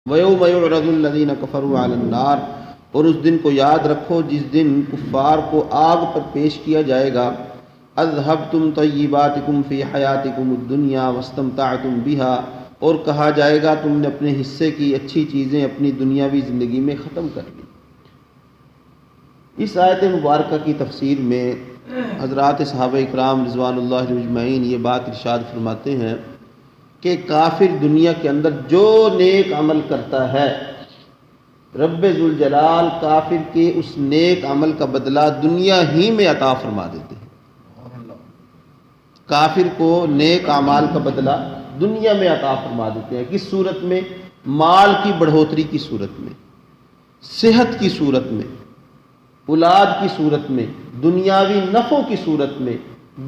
وَيَوْمَ يُعْرَضُ الَّذِينَ كَفَرُوا عَلَى النَّارِ، اور اس دن کو یاد رکھو جس دن کفار کو آگ پر پیش کیا جائے گا. اذهبتم طیباتکم فی حیاتکم الدنیا واستمتعتم بها، اور کہا جائے گا تم نے اپنے حصے کی اچھی چیزیں اپنی دنیاوی زندگی میں ختم کر لی. اس آیت مبارکہ کی تفسیر میں حضرات صحابہ اکرام رضوان اللہ علیہم اجمعین یہ بات ارشاد فرماتے ہیں کہ کافر دنیا کے اندر جو نیک عمل کرتا ہے، رب ذوالجلال کافر کے اس نیک عمل کا بدلہ دنیا ہی میں عطا فرما دیتے ہیں. کافر کو نیک اعمال کا بدلہ دنیا میں عطا فرما دیتے ہیں. کس صورت میں؟ مال کی بڑھوتری کی صورت میں، صحت کی صورت میں، اولاد کی صورت میں، دنیاوی نفعوں کی صورت میں،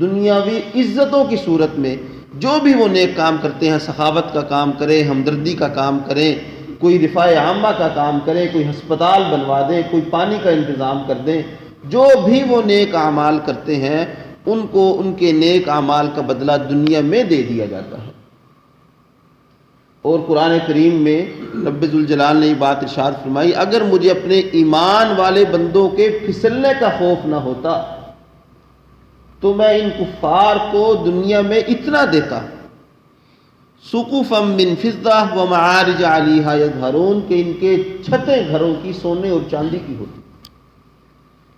دنیاوی عزتوں کی صورت میں. جو بھی وہ نیک کام کرتے ہیں، سخاوت کا کام کریں، ہمدردی کا کام کریں، کوئی رفاع عامہ کا کام کریں، کوئی ہسپتال بنوا دیں، کوئی پانی کا انتظام کر دیں، جو بھی وہ نیک اعمال کرتے ہیں ان کو ان کے نیک اعمال کا بدلہ دنیا میں دے دیا جاتا ہے. اور قرآن کریم میں رب ذوالجلال نے یہ بات ارشاد فرمائی، اگر مجھے اپنے ایمان والے بندوں کے پھسلنے کا خوف نہ ہوتا تو میں ان کفار کو دنیا میں اتنا دیتا، سقفا من فضہ ومعارج علیہا یظہرون، کہ ان کے چھتیں گھروں کی سونے اور چاندی کی ہوتی.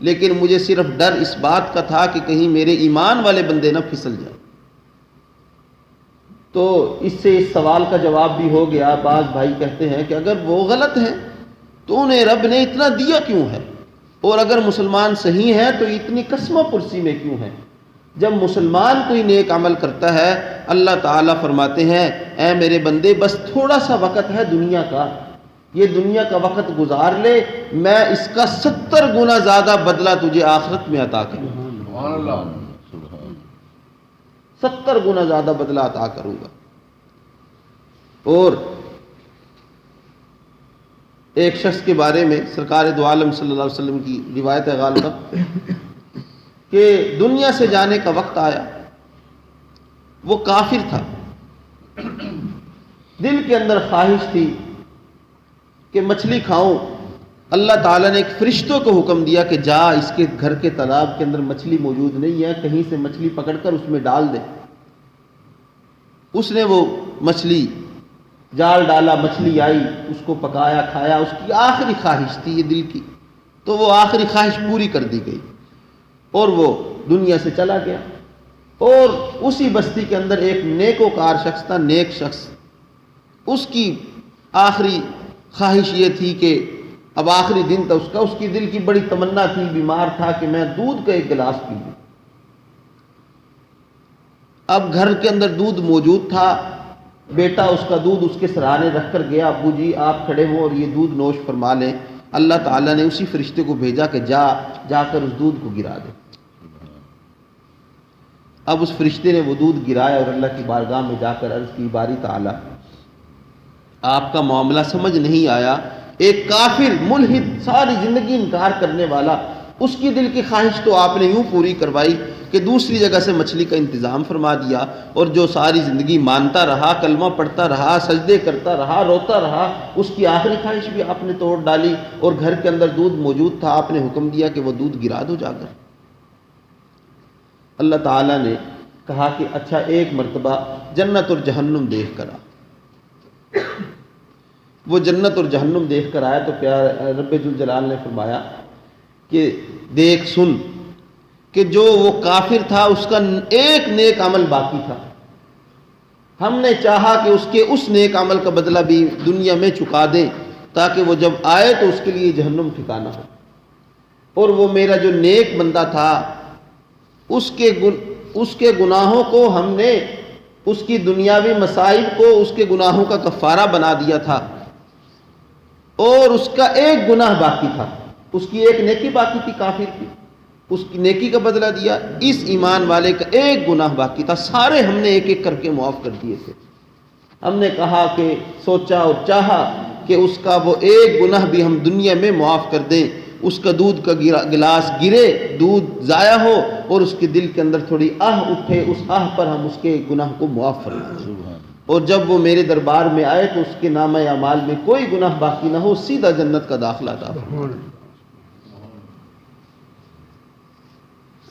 لیکن مجھے صرف ڈر اس بات کا تھا کہ کہیں میرے ایمان والے بندے نہ پھسل جائیں. تو اس سے اس سوال کا جواب بھی ہو گیا. بعض بھائی کہتے ہیں کہ اگر وہ غلط ہیں تو انہیں رب نے اتنا دیا کیوں ہے، اور اگر مسلمان صحیح ہیں تو اتنی قسمہ پرسی میں کیوں ہے. جب مسلمان کوئی نیک عمل کرتا ہے، اللہ تعالیٰ فرماتے ہیں اے میرے بندے بس تھوڑا سا وقت ہے دنیا کا، یہ دنیا کا وقت گزار لے، میں اس کا 70 گنا زیادہ بدلہ تجھے آخرت میں عطا کروں گا. 70 گنا زیادہ بدلہ عطا کروں گا. اور ایک شخص کے بارے میں سرکار دو عالم صلی اللہ علیہ وسلم کی روایت ہے غالباً کہ دنیا سے جانے کا وقت آیا. وہ کافر تھا، دل کے اندر خواہش تھی کہ مچھلی کھاؤں. اللہ تعالیٰ نے ایک فرشتوں کو حکم دیا کہ جا اس کے گھر کے تالاب کے اندر مچھلی موجود نہیں ہے، کہیں سے مچھلی پکڑ کر اس میں ڈال دے. اس نے وہ مچھلی جال ڈالا، مچھلی آئی، اس کو پکایا کھایا. اس کی آخری خواہش تھی یہ دل کی، تو وہ آخری خواہش پوری کر دی گئی اور وہ دنیا سے چلا گیا. اور اسی بستی کے اندر ایک نیکوکار شخص تھا، نیک شخص. اس کی آخری خواہش یہ تھی کہ اب آخری دن تھا اس کا، اس کی دل کی بڑی تمنا تھی، بیمار تھا کہ میں دودھ کا ایک گلاس پی لوں. اب گھر کے اندر دودھ موجود تھا. بیٹا اس کا دودھ اس کے سرانے رکھ کر گیا، ابو جی آپ کھڑے ہوں اور یہ دودھ نوش فرما لیں. اللہ تعالیٰ نے اسی فرشتے کو بھیجا کہ جا کر اس دودھ کو گرا دے. اب اس فرشتے نے وہ دودھ گرایا اور اللہ کی بارگاہ میں جا کر عرض کی باری تعالیٰ آپ کا معاملہ سمجھ نہیں آیا. ایک کافر ملحد ساری زندگی انکار کرنے والا، اس کی دل کی خواہش تو آپ نے یوں پوری کروائی کہ دوسری جگہ سے مچھلی کا انتظام فرما دیا، اور جو ساری زندگی مانتا رہا، کلمہ پڑھتا رہا، سجدے کرتا رہا، روتا رہا، اس کی آخری خواہش بھی آپ نے توڑ ڈالی. اور گھر کے اندر دودھ موجود تھا، آپ نے حکم دیا کہ وہ دودھ گرا دو جا کر. اللہ تعالیٰ نے کہا کہ اچھا ایک مرتبہ جنت اور جہنم دیکھ کر آ. وہ جنت اور جہنم دیکھ کر آیا تو رب ذوالجلال نے فرمایا کہ دیکھ سن کہ جو وہ کافر تھا اس کا ایک نیک عمل باقی تھا. ہم نے چاہا کہ اس کے اس نیک عمل کا بدلہ بھی دنیا میں چکا دیں تاکہ وہ جب آئے تو اس کے لیے جہنم ٹھکانہ ہو. اور وہ میرا جو نیک بندہ تھا اس کے گناہوں کو ہم نے اس کی دنیاوی مصائب کو اس کے گناہوں کا کفارہ بنا دیا تھا، اور اس کا ایک گناہ باقی تھا. اس کی ایک نیکی باقی تھی کافر کی، اس کی نیکی کا بدلہ دیا. اس ایمان والے کا ایک گناہ باقی تھا، سارے ہم نے ایک ایک کر کے معاف کر دیے تھے. ہم نے کہا کہ سوچا اور چاہا کہ اس کا وہ ایک گناہ بھی ہم دنیا میں معاف کر دیں. اس کا دودھ کا گلاس گرے، دودھ ضائع ہو اور اس کے دل کے اندر تھوڑی آہ اٹھے، اس آہ پر ہم اس کے گناہ کو معاف فرما دیں. اور جب وہ میرے دربار میں آئے تو اس کے نامہ اعمال میں کوئی گناہ باقی نہ ہو، سیدھا جنت کا داخلہ عطا فرمائے۔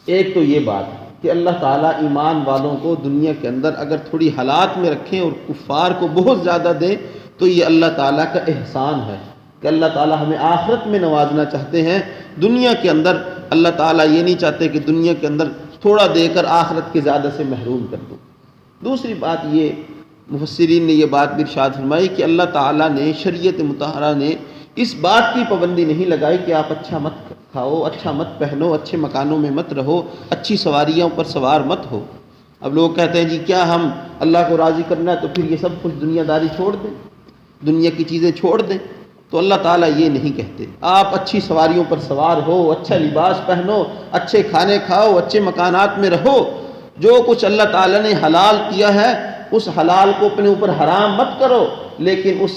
ایک تو یہ بات ہے کہ اللہ تعالیٰ ایمان والوں کو دنیا کے اندر اگر تھوڑی حالات میں رکھیں اور کفار کو بہت زیادہ دیں تو یہ اللہ تعالیٰ کا احسان ہے کہ اللہ تعالیٰ ہمیں آخرت میں نوازنا چاہتے ہیں۔ دنیا کے اندر اللہ تعالیٰ یہ نہیں چاہتے کہ دنیا کے اندر تھوڑا دے کر آخرت کے زیادہ سے محروم کر دو۔ دوسری بات یہ، مفسرین نے یہ بات بھی ارشاد فرمائی کہ اللہ تعالیٰ نے، شریعت مطہرہ نے اس بات کی پابندی نہیں لگائی کہ آپ اچھا مت کھاؤ، اچھا مت پہنو، اچھے مکانوں میں مت رہو، اچھی سواریوں پر سوار مت ہو۔ اب لوگ کہتے ہیں جی کیا ہم اللہ کو راضی کرنا ہے تو پھر یہ سب کچھ دنیا داری چھوڑ دیں، دنیا کی چیزیں چھوڑ دیں؟ تو اللہ تعالیٰ یہ نہیں کہتے۔ آپ اچھی سواریوں پر سوار ہو، اچھا لباس پہنو، اچھے کھانے کھاؤ، اچھے مکانات میں رہو۔ جو کچھ اللہ تعالیٰ نے حلال کیا ہے اس حلال کو اپنے اوپر حرام مت کرو، لیکن اس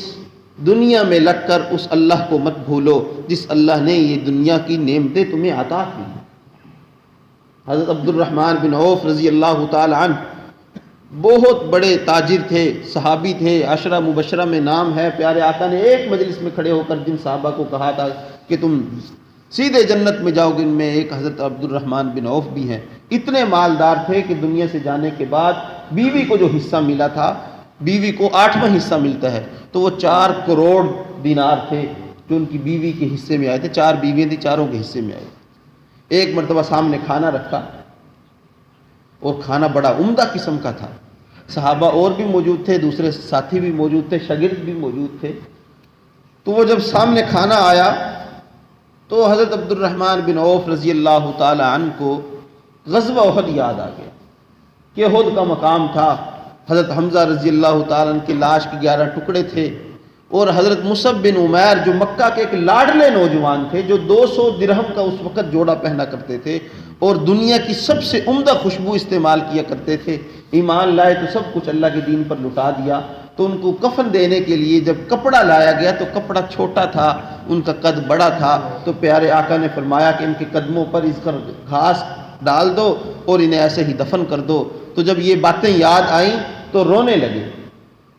دنیا میں لگ کر اس اللہ کو مت بھولو جس اللہ نے یہ دنیا کی نعمتیں تمہیں عطا کی۔ حضرت عبد الرحمن بن عوف رضی اللہ تعالی عنہ بہت بڑے تاجر تھے، صحابی تھے، عشرہ مبشرہ میں نام ہے۔ پیارے آقا نے ایک مجلس میں کھڑے ہو کر جن صحابہ کو کہا تھا کہ تم سیدھے جنت میں جاؤ گے، ان میں ایک حضرت عبد الرحمن بن عوف بھی ہیں۔ اتنے مالدار تھے کہ دنیا سے جانے کے بعد بیوی کو جو حصہ ملا تھا، بیوی کو 8واں حصہ ملتا ہے، تو وہ 4 کروڑ دینار تھے جو ان کی بیوی کے حصے میں آئے تھے۔ 4 بیویاں تھیں، چاروں کے حصے میں آئے۔ ایک مرتبہ سامنے کھانا رکھا اور کھانا بڑا عمدہ قسم کا تھا۔ صحابہ اور بھی موجود تھے، دوسرے ساتھی بھی موجود تھے، شاگرد بھی موجود تھے۔ تو وہ جب سامنے کھانا آیا تو حضرت عبد الرحمن بن عوف رضی اللہ تعالی عنہ کو غزوہ احد یاد آ گیا کہ احد کا مقام تھا۔ حضرت حمزہ رضی اللہ تعالیٰ عنہ کی لاش کے 11 ٹکڑے تھے، اور حضرت مصعب بن عمیر جو مکہ کے ایک لاڈلے نوجوان تھے، جو 200 درہم کا اس وقت جوڑا پہنا کرتے تھے اور دنیا کی سب سے عمدہ خوشبو استعمال کیا کرتے تھے، ایمان لائے تو سب کچھ اللہ کے دین پر لٹا دیا۔ تو ان کو کفن دینے کے لیے جب کپڑا لایا گیا تو کپڑا چھوٹا تھا، ان کا قد بڑا تھا، تو پیارے آقا نے فرمایا کہ ان کے قدموں پر اس کا گھاس ڈال دو اور انہیں ایسے ہی دفن کر دو۔ تو جب یہ باتیں یاد آئیں تو رونے لگے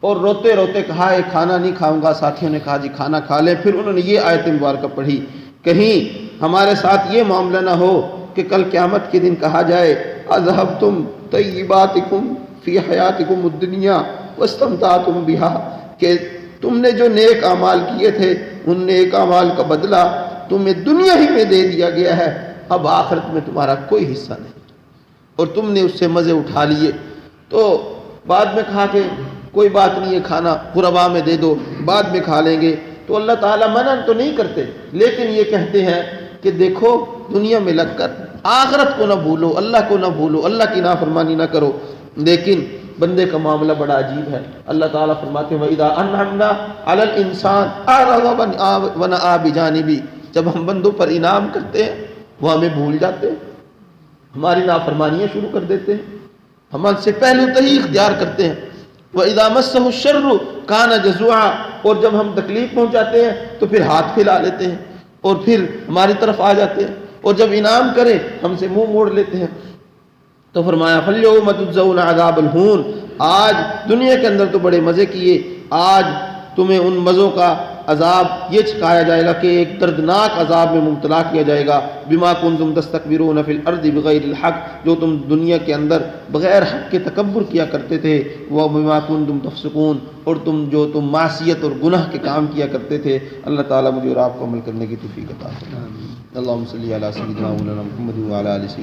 اور روتے روتے کہا اے کھانا نہیں کھاؤں گا۔ ساتھیوں نے کہا جی کھانا کھا لیں۔ پھر انہوں نے یہ آیت مبارکہ پڑھی، کہیں ہمارے ساتھ یہ معاملہ نہ ہو کہ کل قیامت کے دن کہا جائے اذهبتم طیباتکم فی حیاتکم الدنیا واستمتعتم بها، کہ تم نے جو نیک اعمال کیے تھے ان نیک اعمال کا بدلہ تمہیں دنیا ہی میں دے دیا گیا ہے، اب آخرت میں تمہارا کوئی حصہ نہیں اور تم نے اس سے مزے اٹھا لیے۔ تو بعد میں کہا کہ کوئی بات نہیں ہے، کھانا غربا میں دے دو، بعد میں کھا لیں گے۔ تو اللہ تعالیٰ منع تو نہیں کرتے، لیکن یہ کہتے ہیں کہ دیکھو دنیا میں لگ کر آخرت کو نہ بھولو، اللہ کو نہ بھولو، اللہ کی نافرمانی نہ کرو۔ لیکن بندے کا معاملہ بڑا عجیب ہے۔ اللہ تعالیٰ فرماتے ہیں وَإِذَا أَنْعَمْنَا عَلَى الْإِنسَانِ أَعْرَضَ وَنَأَىٰ بِجَانِبِهِ، جب ہم بندوں پر انعام کرتے ہیں وہ ہمیں بھول جاتے ہیں، ہماری نافرمانیاں شروع کر دیتے ہیں، ہم سے پہلو تہی اختیار کرتے ہیں۔ وَإِذَا مَسَّهُ الشَّرُّ كَانَ جَزُوعًا، اور جب ہم تکلیف پہنچاتے ہیں تو پھر ہاتھ پھیلا لیتے ہیں اور پھر ہماری طرف آ جاتے ہیں، اور جب انعام کریں ہم سے منہ موڑ لیتے ہیں۔ تو فرمایا فَالْيَوْمَ تُجْزَوْنَ عَذَابَ الْهُونِ، آج دنیا کے اندر تو بڑے مزے کیے، آج تمہیں ان مزوں کا عذاب یہ چکھایا جائے گا کہ ایک دردناک عذاب میں مبتلا کیا جائے گا۔ بما کنتم تستکبرون فی الارض بغیر الحق، جو تم دنیا کے اندر بغیر حق کے تکبر کیا کرتے تھے، وہ بما کنتم تفسقون، اور تم معصیت اور گناہ کے کام کیا کرتے تھے۔ اللہ تعالیٰ مجھے اور آپ کو عمل کرنے کی توفیق عطا فرمائے۔ اللہم صلی علی سیدنا مولانا محمد وعلی آلہ سیدنا